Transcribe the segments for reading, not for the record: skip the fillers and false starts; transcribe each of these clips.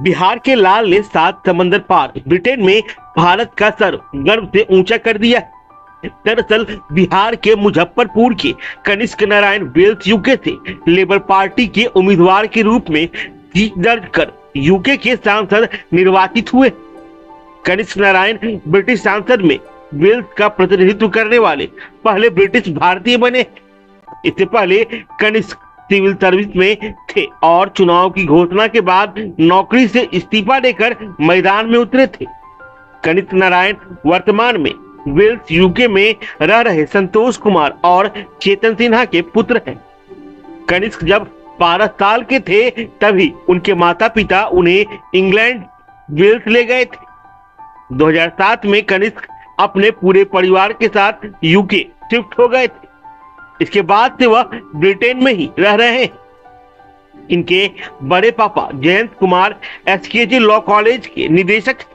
बिहार के लाल ने 7 समंदर पार ब्रिटेन में भारत का सर गर्व से ऊंचा कर दिया। दरअसल बिहार के मुजफ्फरपुर के कनिष्क नारायण वेल्स यूके से लेबर पार्टी के उम्मीदवार के रूप में जीत दर्ज कर यूके के सांसद निर्वाचित हुए। कनिष्क नारायण ब्रिटिश सांसद में वेल्स का प्रतिनिधित्व करने वाले पहले ब्रिटिश भारतीय बने। इससे पहले कनिष्क सिविल सर्विस में थे और चुनाव की घोषणा के बाद नौकरी से इस्तीफा देकर मैदान में उतरे थे। कनिष्क नारायण वर्तमान में वेल्स यूके में रह रहे संतोष कुमार और चेतन सिन्हा के पुत्र हैं। कनिष्क जब 12 साल के थे तभी उनके माता पिता उन्हें इंग्लैंड वेल्स ले गए थे। 2007 में कनिष्क अपने पूरे परिवार के साथ यूके शिफ्ट हो गए थे। इसके बाद से वह ब्रिटेन में ही रह रहे हैं। इनके बड़े पापा Jayant Kumar SKJ law college के निदेशक हैं।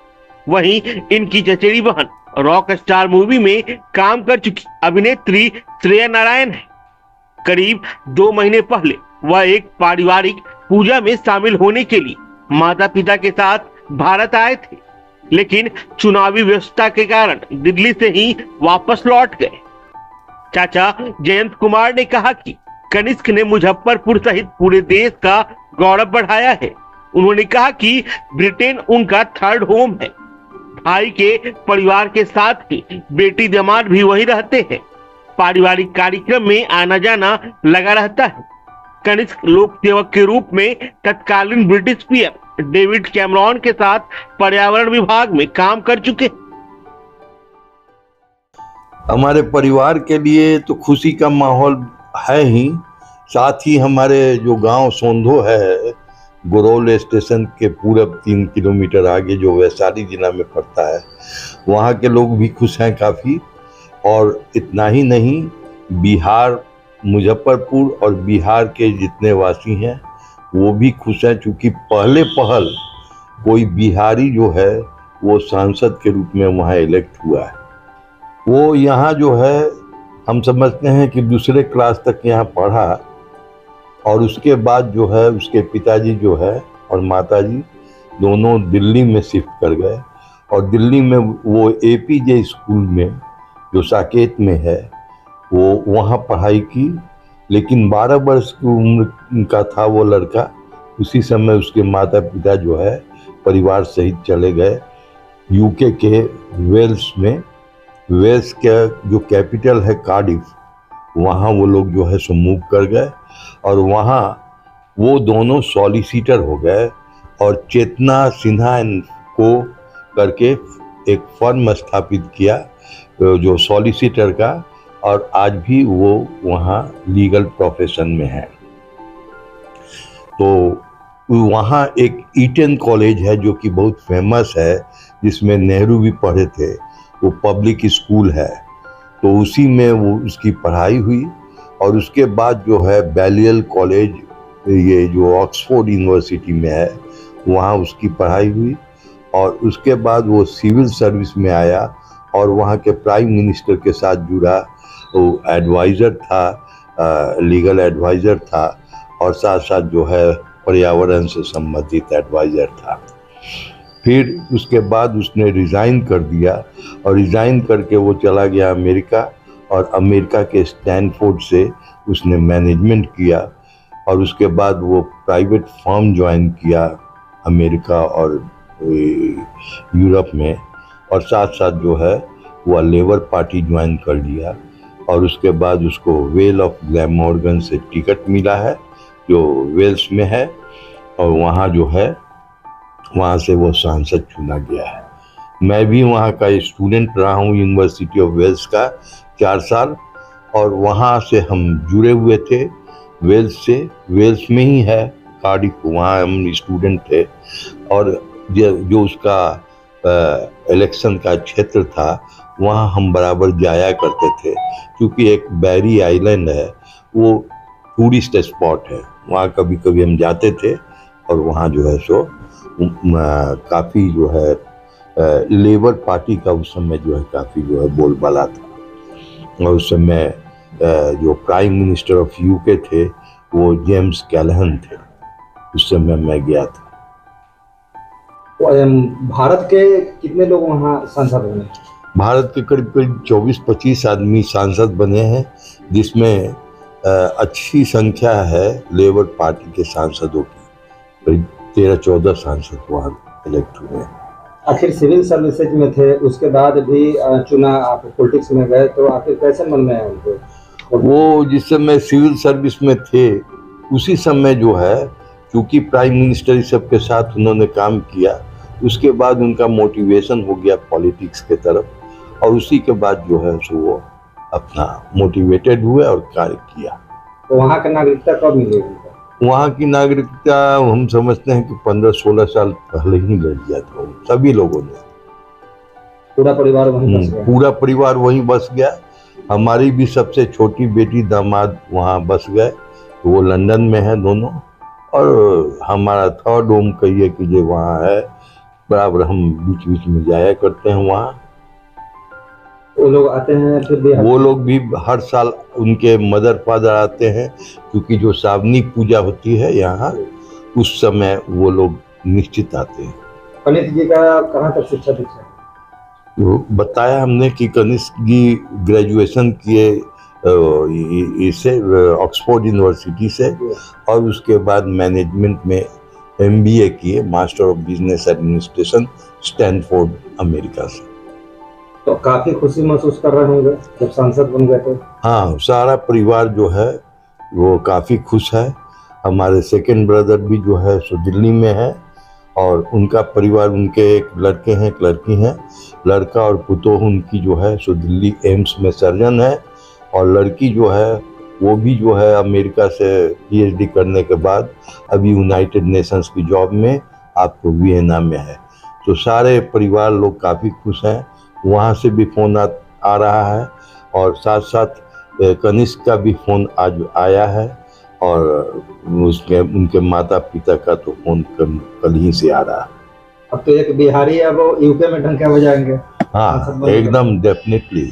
वहीं इनकी चचेरी बहन रॉक स्टार मूवी में काम कर चुकी अभिनेत्री श्रेया नारायण है। करीब 2 महीने पहले वह एक पारिवारिक पूजा में शामिल होने के लिए माता पिता के साथ भारत आए थे, लेकिन चुनावी व्यस्तता के कारण दिल्ली से ही वापस लौट गए। चाचा जयंत कुमार ने कहा कि कनिष्क ने मुजफ्फरपुर सहित पूरे देश का गौरव बढ़ाया है। उन्होंने कहा कि ब्रिटेन उनका थर्ड होम है। भाई के परिवार के साथ ही बेटी दामाद भी वही रहते हैं। पारिवारिक कार्यक्रम में आना जाना लगा रहता है। कनिष्क लोक सेवक के रूप में तत्कालीन ब्रिटिश पीएम डेविड कैमरॉन के साथ पर्यावरण विभाग में काम कर चुके। हमारे परिवार के लिए तो खुशी का माहौल है ही, साथ ही हमारे जो गांव सोंधो है गुरौल स्टेशन के पूरब 3 किलोमीटर आगे जो वैशाली जिला में पड़ता है, वहाँ के लोग भी खुश हैं काफ़ी। और इतना ही नहीं, बिहार मुजफ्फरपुर और बिहार के जितने वासी हैं वो भी खुश हैं, चूँकि पहले पहल कोई बिहारी जो है वो सांसद के रूप में वहाँ इलेक्ट हुआ है। वो यहाँ जो है हम समझते हैं कि दूसरे क्लास तक यहाँ पढ़ा और उसके बाद जो है उसके पिताजी जो है और माताजी दोनों दिल्ली में शिफ्ट कर गए और दिल्ली में वो एपीजे स्कूल में जो साकेत में है वो वहाँ पढ़ाई की। लेकिन 12 वर्ष की उम्र का था वो लड़का, उसी समय उसके माता पिता जो है परिवार सहित चले गए यूके के वेल्स में। वेल्स का जो कैपिटल है कार्डिफ, वहाँ वो लोग जो है सो मूव कर गए और वहाँ वो दोनों सॉलिसिटर हो गए और चेतना सिन्हा को करके एक फर्म स्थापित किया जो सॉलिसिटर का, और आज भी वो वहाँ लीगल प्रोफेशन में है। तो वहाँ एक ईटन कॉलेज है जो कि बहुत फेमस है, जिसमें नेहरू भी पढ़े थे, वो पब्लिक स्कूल है। तो उसी में वो उसकी पढ़ाई हुई और उसके बाद जो है बैलियल कॉलेज, ये जो ऑक्सफोर्ड यूनिवर्सिटी में है, वहाँ उसकी पढ़ाई हुई और उसके बाद वो सिविल सर्विस में आया और वहाँ के प्राइम मिनिस्टर के साथ जुड़ा। वो एडवाइज़र था, लीगल एडवाइज़र था और साथ साथ जो है पर्यावरण से संबंधित एडवाइज़र था। फिर उसके बाद उसने रिज़ाइन कर दिया और रिज़ाइन करके वो चला गया अमेरिका और अमेरिका के स्टैनफोर्ड से उसने मैनेजमेंट किया और उसके बाद वो प्राइवेट फर्म ज्वाइन किया अमेरिका और यूरोप में, और साथ साथ जो है वह लेबर पार्टी ज्वाइन कर लिया और उसके बाद उसको वेल ऑफ ग्लैमॉर्गन से टिकट मिला है जो वेल्स में है और वहाँ जो है वहाँ से वो सांसद चुना गया है। मैं भी वहाँ का स्टूडेंट रहा हूँ यूनिवर्सिटी ऑफ वेल्स का 4 साल और वहाँ से हम जुड़े हुए थे वेल्स से। वेल्स में ही है कार्डिफ, वहाँ हम स्टूडेंट थे और जो उसका इलेक्शन का क्षेत्र था वहाँ हम बराबर जाया करते थे, क्योंकि एक बैरी आइलैंड है, वो टूरिस्ट स्पॉट है, वहाँ कभी कभी हम जाते थे और वहाँ जो है सो काफ़ी जो है लेबर पार्टी का उस समय जो है काफ़ी जो है बोलबाला था। और उस समय जो प्राइम मिनिस्टर ऑफ यूके थे वो जेम्स कैलहन थे, उस समय मैं गया था। भारत के कितने लोग वहाँ सांसद बने? भारत के करीब करीब 24-25 आदमी सांसद बने हैं, जिसमें अच्छी संख्या है लेबर पार्टी के सांसदों की। करीब 13-14 सांसद वहाँ इलेक्ट हुए हैं। आखिर सिविल सर्विसेज में थे, उसके बाद भी चुना, आप पॉलिटिक्स में गए, तो आखिर कैसे मन में आया उनको? वो जिस समय सिविल सर्विस में थे उसी समय जो है, क्योंकि प्राइम मिनिस्टर सबके साथ उन्होंने काम किया, उसके बाद उनका मोटिवेशन हो गया पॉलिटिक्स के तरफ, और उसी के बाद जो है सो वो अपना मोटिवेटेड हुए और कार्य किया। तो वहाँ का नागरिकता कब मिली उनको? वहाँ की नागरिकता हम समझते हैं कि 15-16 साल पहले ही ले लिया था सभी लोगों ने। पूरा परिवार वहीं बस गया? पूरा परिवार वहीं बस गया। हमारी भी सबसे छोटी बेटी दामाद वहाँ बस गए, वो लंदन में है दोनों, और हमारा थर्ड होम कहिए कि जो वहाँ है, बराबर हम बीच बीच में जाया करते हैं वहाँ। वो लोग आते हैं फिर भी? वो लोग भी हर साल उनके मदर फादर आते हैं, क्योंकि जो सावनी पूजा होती है यहाँ, उस समय वो लोग निश्चित आते हैं। कनिष्क जी का कहाँ तक शिक्षा दीक्षा? तो बताया हमने कि कनिष्क जी ग्रेजुएशन किए इससे ऑक्सफोर्ड यूनिवर्सिटी से, और उसके बाद मैनेजमेंट में MBA किए, master of business administration, Stanford America से। तो काफी खुशी महसूस कर रहे होंगे जब सांसद बन गए थे? हाँ, सारा परिवार जो है वो काफ़ी खुश है। हमारे सेकंड ब्रदर भी जो है सो दिल्ली में है, और उनका परिवार, उनके एक लड़के हैं एक लड़की हैं, लड़का और पुतोह उनकी जो है सो दिल्ली एम्स में सर्जन है, और लड़की जो है वो भी जो है अमेरिका से PhD करने के बाद अभी यूनाइटेड नेशंस की जॉब में आपको वियना में है। तो सारे परिवार लोग काफ़ी खुश हैं। वहाँ से भी फ़ोन आ रहा है, और साथ साथ कनिष्क का भी फ़ोन आज आया है, और उसके उनके माता पिता का तो फ़ोन कल ही से आ रहा है। अब तो एक बिहारी अब यूके में डंका बजाएंगे। हाँ, एकदम डेफिनेटली।